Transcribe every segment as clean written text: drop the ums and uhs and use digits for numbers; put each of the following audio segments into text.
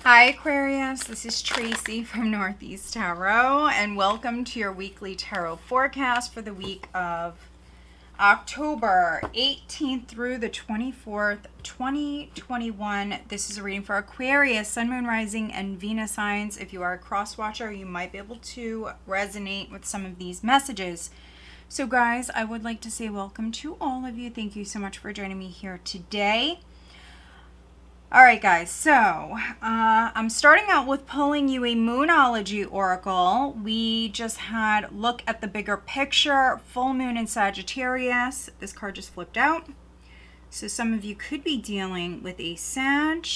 Hi Aquarius, this is Tracy from Northeast Tarot, and welcome to your weekly tarot forecast for the week of October 18th through the 24th, 2021. This is a reading for Aquarius, Sun, Moon, Rising, and Venus signs. If you are a cross-watcher, you might be able to resonate with some of these messages. So guys, I would like to say welcome to all of you. Thank you so much for joining me here today. All right, guys, so I'm starting out with pulling you a Moonology Oracle. We just had look at the bigger picture, full moon in Sagittarius. This card just flipped out. So some of you could be dealing with a Sag.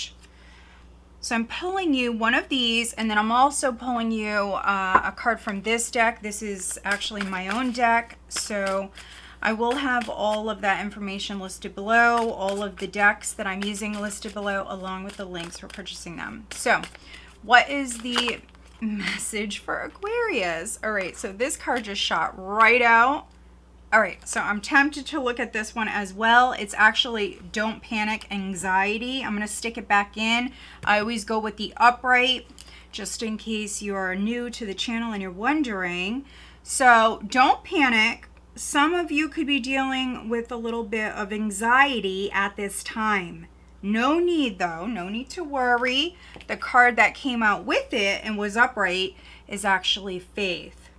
So I'm pulling you one of these, and then I'm also pulling you a card from this deck. This is actually my own deck, so I will have all of that information listed below, all of the decks that I'm using listed below, along with the links for purchasing them. So what is the message for Aquarius? All right, so this card just shot right out. All right, so I'm tempted to look at this one as well. It's actually Don't Panic, Anxiety. I'm going to stick it back in. I always go with the upright, just in case you're new to the channel and you're wondering. So don't panic. Some of you could be dealing with a little bit of anxiety at this time. No need though, no need to worry. The card that came out with it and was upright is actually Faith.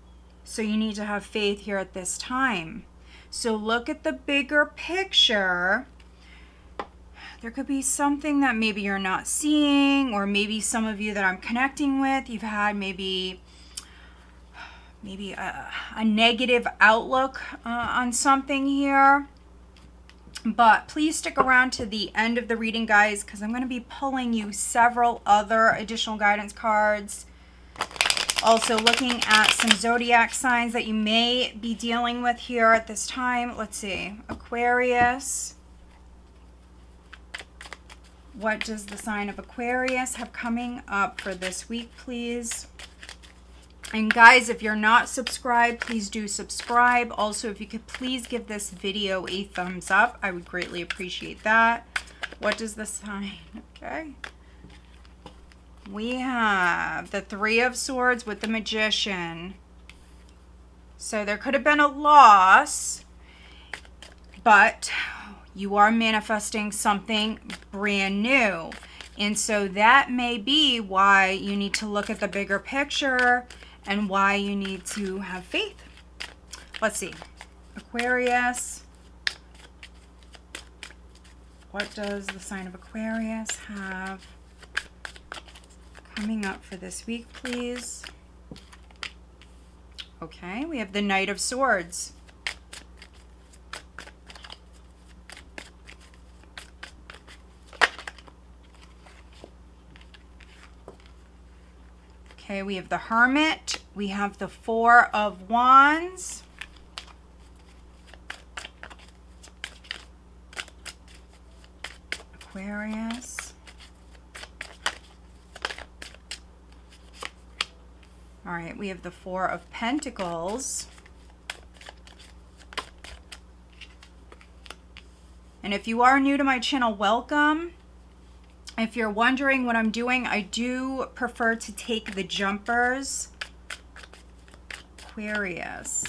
So you need to have faith here at this time. So look at the bigger picture. There could be something that maybe you're not seeing, or maybe some of you that I'm connecting with, you've had maybe a negative outlook on something here. But please stick around to the end of the reading, guys, because I'm going to be pulling you several other additional guidance cards. Also looking at some zodiac signs that you may be dealing with here at this time. Let's see. Aquarius. What does the sign of Aquarius have coming up for this week, please? And guys, if you're not subscribed, please do subscribe. Also, if you could please give this video a thumbs up, I would greatly appreciate that. What does the sign? Okay. We have the Three of Swords with the Magician. So there could have been a loss, but you are manifesting something brand new. And so that may be why you need to look at the bigger picture and why you need to have faith. Let's see. Aquarius. What does the sign of Aquarius have coming up for this week, please? Okay, we have the Knight of Swords. Okay, we have the Hermit. We have the Four of Wands. Aquarius. All right, we have the Four of Pentacles. And if you are new to my channel, welcome. If you're wondering what I'm doing, I do prefer to take the jumpers. Aquarius.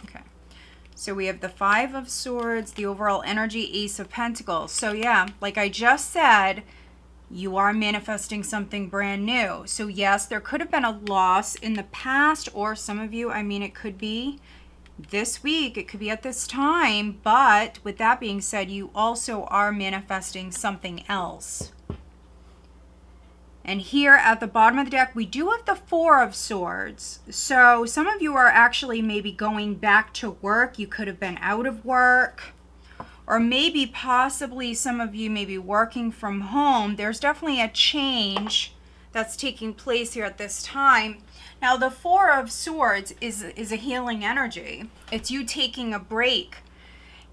Okay. So we have the Five of Swords, the overall energy, Ace of Pentacles. So yeah, like I just said, you are manifesting something brand new. So yes, there could have been a loss in the past, or some of you, I mean, it could be this week, it could be at this time, but with that being said, you also are manifesting something else. And here at the bottom of the deck, we do have the Four of Swords. So some of you are actually maybe going back to work. You could have been out of work, or maybe possibly some of you may be working from home. There's definitely a change that's taking place here at this time. Now, the Four of Swords is a healing energy. It's you taking a break.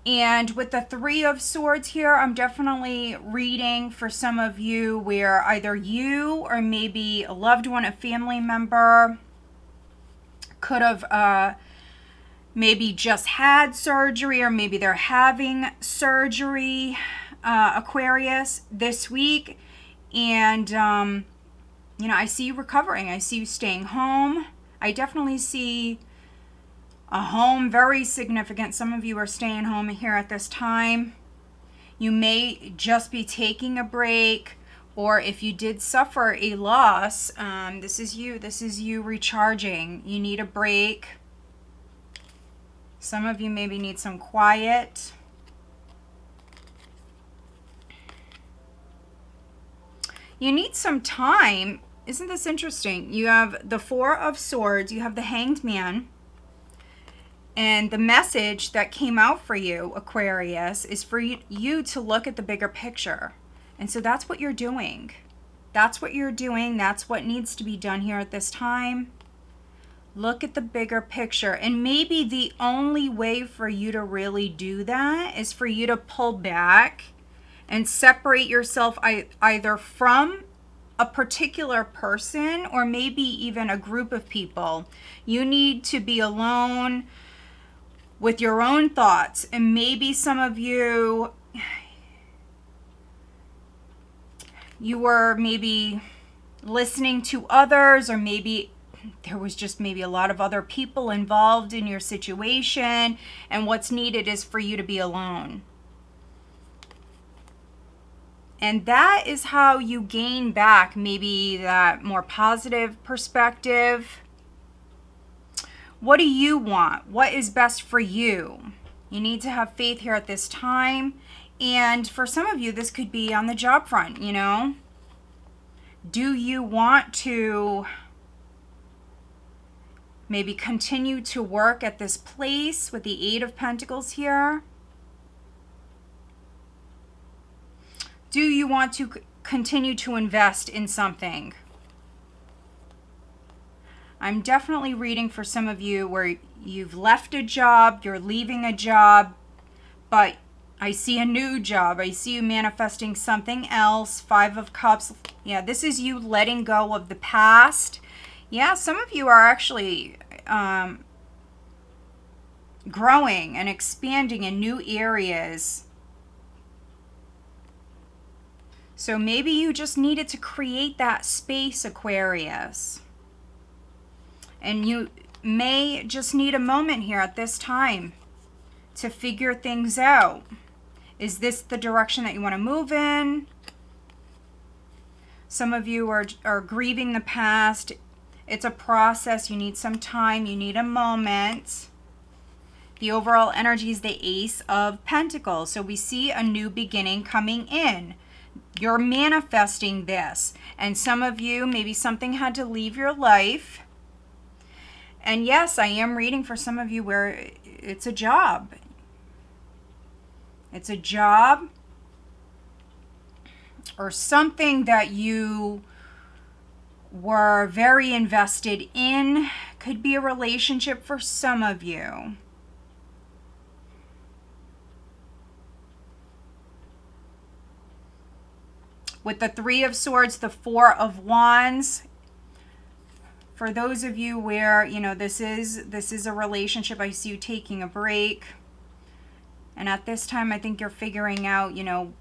And with the Three of Swords here, I'm definitely reading for some of you where either you or maybe a loved one, a family member could have maybe just had surgery, or maybe they're having surgery. Aquarius, this week. And, you know, I see you recovering. I see you staying home. I definitely see a home, very significant. Some of you are staying home here at this time. You may just be taking a break, or if you did suffer a loss, this is you recharging. You need a break. Some of you maybe need some quiet. You need some time. Isn't this interesting? You have the Four of Swords, you have the Hanged Man, and the message that came out for you, Aquarius, is for you to look at the bigger picture. And so that's what you're doing. That's what you're doing. That's what needs to be done here at this time. Look at the bigger picture. And maybe the only way for you to really do that is for you to pull back and separate yourself either from a particular person or maybe even a group of people. You need to be alone with your own thoughts. And maybe some of you, you were maybe listening to others, or maybe there was just maybe a lot of other people involved in your situation, and what's needed is for you to be alone. And that is how you gain back maybe that more positive perspective. What do you want? What is best for you? You need to have faith here at this time. And for some of you, this could be on the job front, you know. Do you want to maybe continue to work at this place with the Eight of Pentacles here? Do you want to continue to invest in something? I'm definitely reading for some of you where you've left a job, you're leaving a job, but I see a new job. I see you manifesting something else. Five of Cups. Yeah, this is you letting go of the past. Yeah, some of you are actually growing and expanding in new areas. So maybe you just needed to create that space, Aquarius. And you may just need a moment here at this time to figure things out. Is this the direction that you want to move in? Some of you are grieving the past. It's a process. You need some time. You need a moment. The overall energy is the Ace of Pentacles. So we see a new beginning coming in. You're manifesting this. And some of you, maybe something had to leave your life. And yes, I am reading for some of you where it's a job. It's a job or something that you were very invested in. Could be a relationship for some of you. With the Three of Swords, the Four of Wands. For those of you where, you know, this is a relationship, I see you taking a break. And at this time, I think you're figuring out, you know,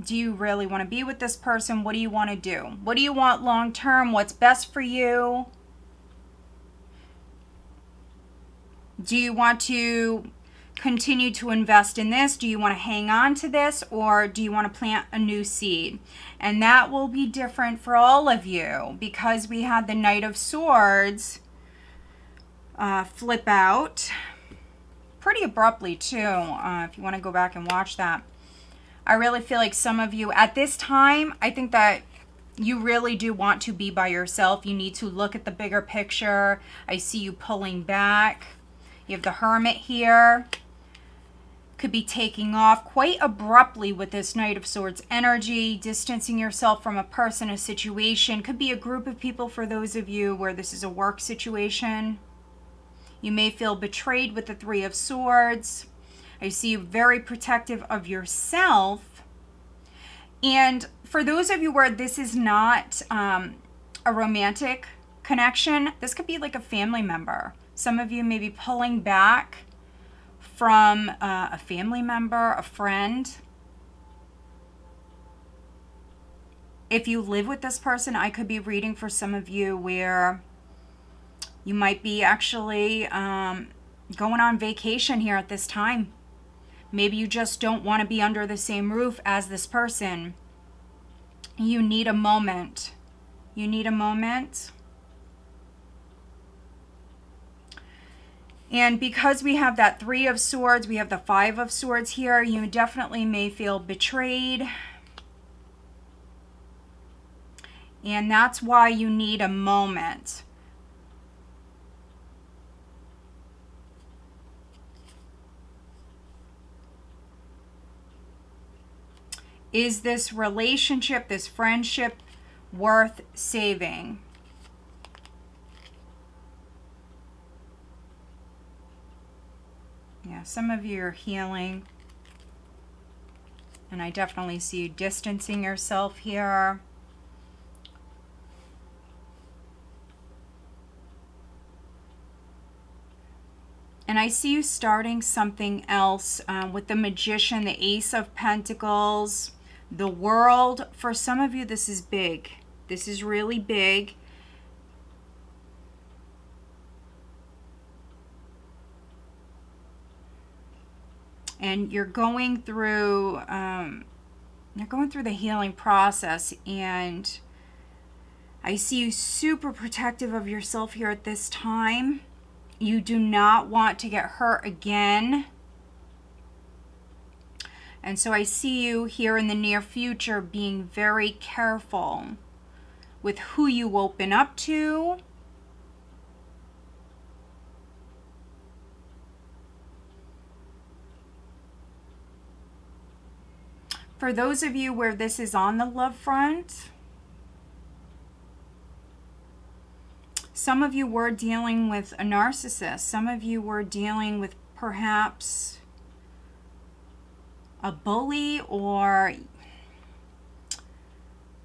do you really want to be with this person? What do you want to do? What do you want long term? What's best for you? Do you want to continue to invest in this? Do you want to hang on to this? Or do you want to plant a new seed? And that will be different for all of you because we had the Knight of Swords flip out pretty abruptly too. If you want to go back and watch that. I really feel like some of you at this time, I think that you really do want to be by yourself. You need to look at the bigger picture. I see you pulling back. You have the Hermit here. Could be taking off quite abruptly with this Knight of Swords energy, distancing yourself from a person, a situation. Could be a group of people for those of you where this is a work situation. You may feel betrayed with the Three of Swords. I see you very protective of yourself. And for those of you where this is not a romantic connection, this could be like a family member. Some of you may be pulling back from a family member, a friend. If you live with this person, I could be reading for some of you where you might be actually going on vacation here at this time. Maybe you just don't want to be under the same roof as this person. You need a moment. You need a moment. And because we have that 3 of Swords, we have the 5 of Swords here, you definitely may feel betrayed. And that's why you need a moment. Is this relationship, this friendship, worth saving? Yeah, some of you are healing. And I definitely see you distancing yourself here. And I see you starting something else with the Magician, the Ace of Pentacles, the World. For some of you, this is big. This is really big. And you're going through the healing process, and I see you super protective of yourself here at this time. You do not want to get hurt again. And so I see you here in the near future being very careful with who you open up to. For those of you where this is on the love front, some of you were dealing with a narcissist. Some of you were dealing with perhaps a bully, or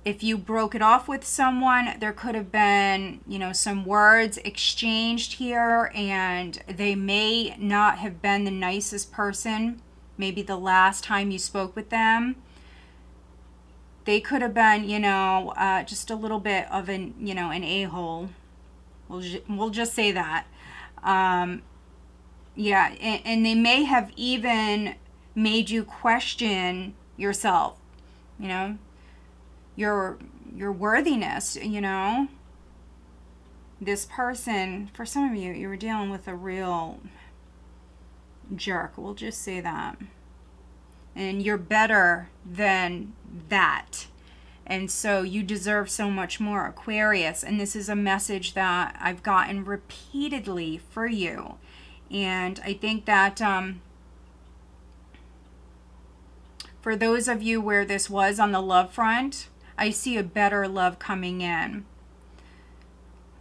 if you broke it off with someone, there could have been, you know, some words exchanged here, and they may not have been the nicest person. Maybe the last time you spoke with them. They could have been, you know, just a little bit of an, you know, an a-hole. We'll just say that. Yeah, and they may have even made you question yourself, you know, your worthiness, you know. This person, for some of you, you were dealing with a real jerk. We'll just say that. And you're better than that. And so you deserve so much more, Aquarius. And this is a message that I've gotten repeatedly for you. And I think that for those of you where this was on the love front, I see a better love coming in.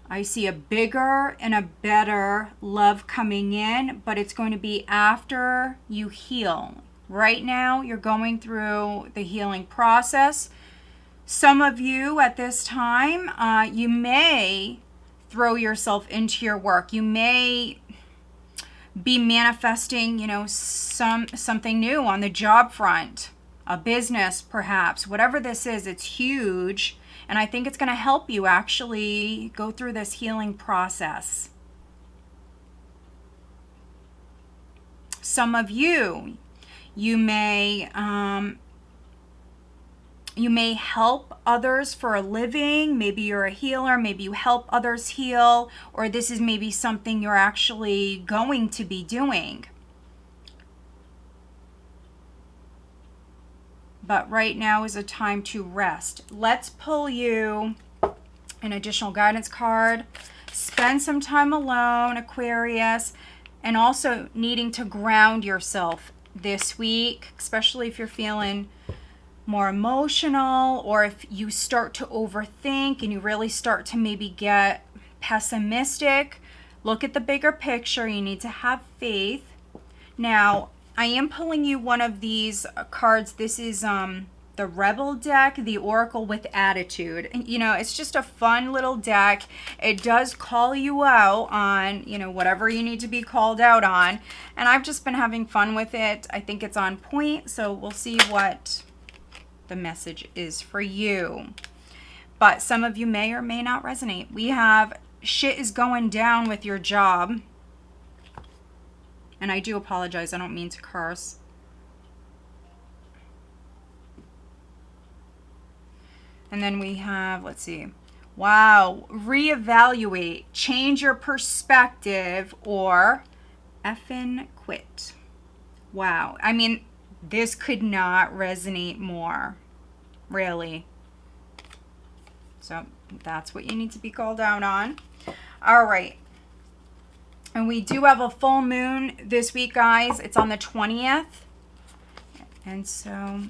I see a bigger and a better love coming in, but it's going to be after you heal. Right now, you're going through the healing process. Some of you at this time, you may throw yourself into your work. You may be manifesting, you know, something new on the job front, a business perhaps. Whatever this is, it's huge. And I think it's going to help you actually go through this healing process. Some of you, you may help others for a living. Maybe you're a healer. Maybe you help others heal. Or this is maybe something you're actually going to be doing. But right now is a time to rest. Let's pull you an additional guidance card. Spend some time alone, Aquarius. And also needing to ground yourself this week, especially if you're feeling more emotional, or if you start to overthink and you really start to maybe get pessimistic. Look at the bigger picture. You need to have faith. Now, I am pulling you one of these cards. This is the Rebel deck, the Oracle with Attitude. You know, it's just a fun little deck. It does call you out on, you know, whatever you need to be called out on. And I've just been having fun with it. I think it's on point. So we'll see what the message is for you. but some of you may or may not resonate. We have shit is going down with your job. And I do apologize. I don't mean to curse. And then we have, let's see. Wow. Reevaluate. Change your perspective or effing quit. Wow. I mean, this could not resonate more. Really. So that's what you need to be called out on. All right. And we do have a full moon this week, guys. It's on the 20th. And so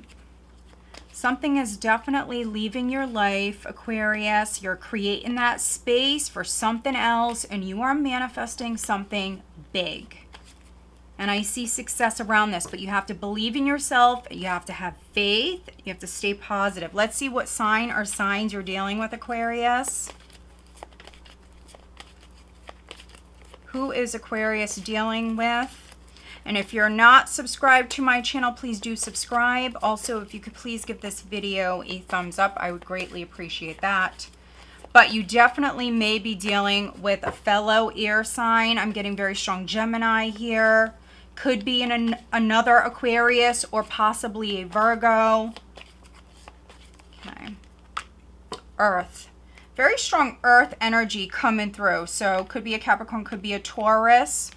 something is definitely leaving your life, Aquarius. You're creating that space for something else, and you are manifesting something big. And I see success around this, but you have to believe in yourself. You have to have faith. You have to stay positive. Let's see what sign or signs you're dealing with, Aquarius. Who is Aquarius dealing with? And if you're not subscribed to my channel, please do subscribe. Also, if you could please give this video a thumbs up, I would greatly appreciate that. But you definitely may be dealing with a fellow air sign. I'm getting very strong Gemini here. Could be in another Aquarius or possibly a Virgo. Okay. Earth. Very strong earth energy coming through. So could be a Capricorn, could be a Taurus.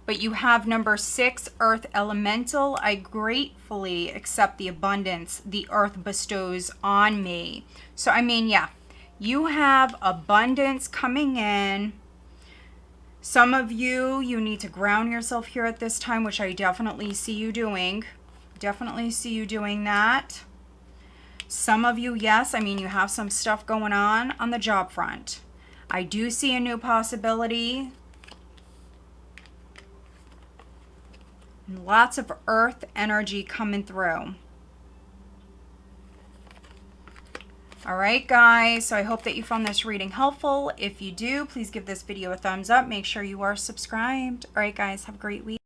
But you have number 6, earth elemental. I gratefully accept the abundance the earth bestows on me. So, I mean, yeah, you have abundance coming in. Some of you, you need to ground yourself here at this time, which I definitely see you doing. Definitely see you doing that. Some of you, yes, I mean, you have some stuff going on the job front. I do see a new possibility. Lots of earth energy coming through. All right, guys, so I hope that you found this reading helpful. If you do, please give this video a thumbs up. Make sure you are subscribed. All right, guys, have a great week.